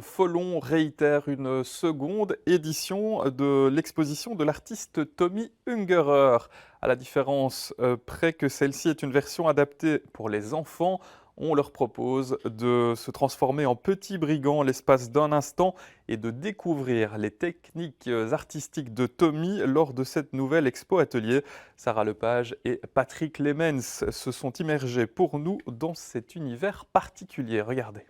Folon réitère une seconde édition de l'exposition de l'artiste Tommy Ungerer. À la différence près que celle-ci est une version adaptée pour les enfants, on leur propose de se transformer en petits brigands l'espace d'un instant et de découvrir les techniques artistiques de Tommy lors de cette nouvelle expo atelier. Sarah Lepage et Patrick Lemens se sont immergés pour nous dans cet univers particulier. Regardez.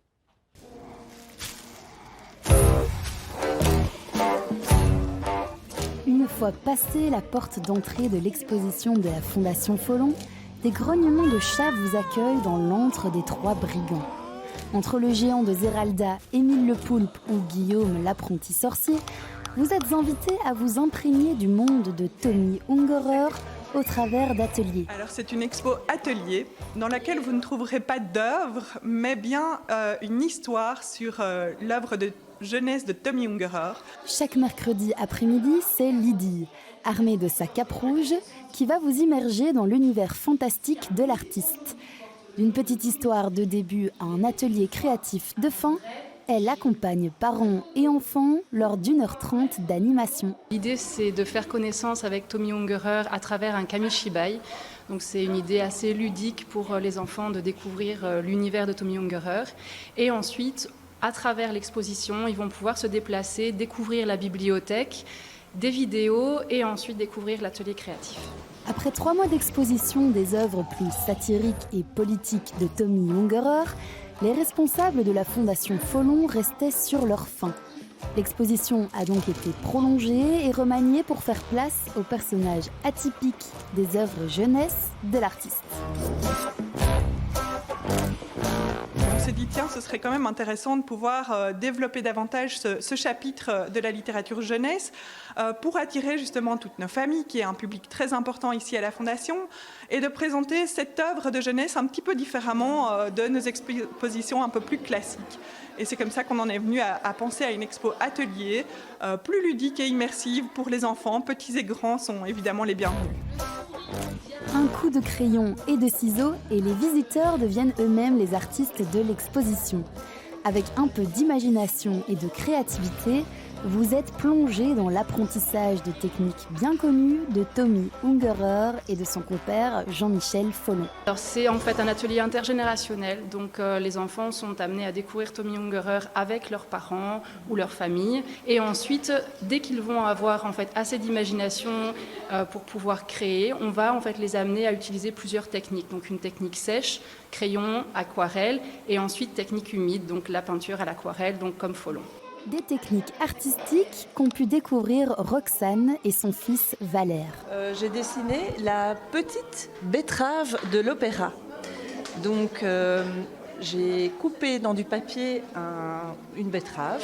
Une fois passée la porte d'entrée de l'exposition de la Fondation Folon, des grognements de chats vous accueillent dans l'antre des trois brigands. Entre le géant de Zeralda, Émile le Poulpe ou Guillaume l'apprenti sorcier, vous êtes invités à vous imprégner du monde de Tommy Ungerer au travers d'ateliers. Alors c'est une expo atelier dans laquelle vous ne trouverez pas d'œuvre, mais bien une histoire sur l'œuvre de jeunesse de Tommy Ungerer. Chaque mercredi après-midi, c'est Lydie, armée de sa cape rouge, qui va vous immerger dans l'univers fantastique de l'artiste. D'une petite histoire de début à un atelier créatif de fin, elle accompagne parents et enfants lors d'1h30 d'animation. L'idée, c'est de faire connaissance avec Tommy Ungerer à travers un kamishibai. Donc c'est une idée assez ludique pour les enfants de découvrir l'univers de Tommy Ungerer. Et ensuite, à travers l'exposition, ils vont pouvoir se déplacer, découvrir la bibliothèque, des vidéos et ensuite découvrir l'atelier créatif. Après 3 mois d'exposition des œuvres plus satiriques et politiques de Tommy Ungerer, les responsables de la Fondation Folon restaient sur leur faim. L'exposition a donc été prolongée et remaniée pour faire place aux personnages atypiques des œuvres jeunesse de l'artiste. On s'est dit, tiens, ce serait quand même intéressant de pouvoir développer davantage ce chapitre de la littérature jeunesse pour attirer justement toutes nos familles, qui est un public très important ici à la Fondation, et de présenter cette œuvre de jeunesse un petit peu différemment de nos expositions un peu plus classiques. Et c'est comme ça qu'on en est venu à penser à une expo atelier, plus ludique et immersive pour les enfants. Petits et grands sont évidemment les bienvenus. Un coup de crayon et de ciseaux et les visiteurs deviennent eux-mêmes les artistes de l'exposition. Avec un peu d'imagination et de créativité, vous êtes plongé dans l'apprentissage de techniques bien connues de Tommy Ungerer et de son compère Jean-Michel Folon. Alors c'est en fait un atelier intergénérationnel, donc les enfants sont amenés à découvrir Tommy Ungerer avec leurs parents ou leur famille. Et ensuite, dès qu'ils vont avoir en fait assez d'imagination pour pouvoir créer, on va en fait les amener à utiliser plusieurs techniques. Donc une technique sèche, crayon, aquarelle, et ensuite technique humide, donc la peinture à l'aquarelle, donc comme Folon. Des techniques artistiques qu'ont pu découvrir Roxane et son fils Valère. J'ai dessiné la petite betterave de l'opéra. Donc j'ai coupé dans du papier une betterave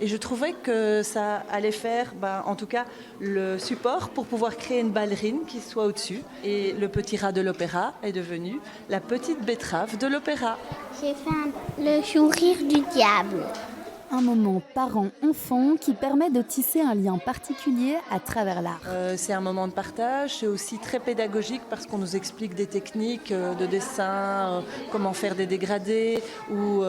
et je trouvais que ça allait faire, en tout cas, le support pour pouvoir créer une ballerine qui soit au-dessus. Et le petit rat de l'opéra est devenu la petite betterave de l'opéra. J'ai fait le sourire du diable. Un moment parent-enfant qui permet de tisser un lien particulier à travers l'art. C'est un moment de partage, c'est aussi très pédagogique parce qu'on nous explique des techniques de dessin, comment faire des dégradés ou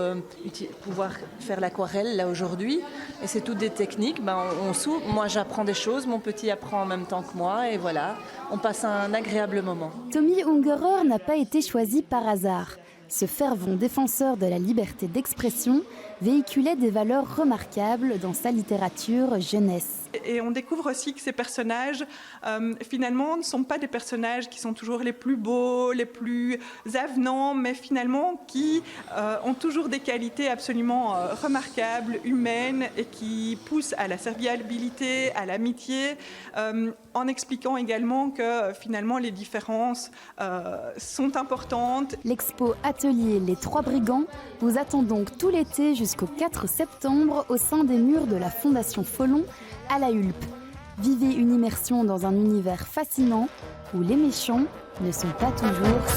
pouvoir faire l'aquarelle là aujourd'hui. Et c'est toutes des techniques, moi j'apprends des choses, mon petit apprend en même temps que moi et voilà, on passe un agréable moment. Tommy Ungerer n'a pas été choisi par hasard. Ce fervent défenseur de la liberté d'expression véhiculait des valeurs remarquables dans sa littérature jeunesse. Et on découvre aussi que ces personnages, finalement, ne sont pas des personnages qui sont toujours les plus beaux, les plus avenants, mais finalement qui ont toujours des qualités absolument remarquables, humaines, et qui poussent à la serviabilité, à l'amitié, en expliquant également que finalement les différences sont importantes. L'expo Atelier Les Trois Brigands vous attend donc tout l'été jusqu'au 4 septembre au sein des murs de la Fondation Folon à la Hulpe. Vivez une immersion dans un univers fascinant où les méchants ne sont pas toujours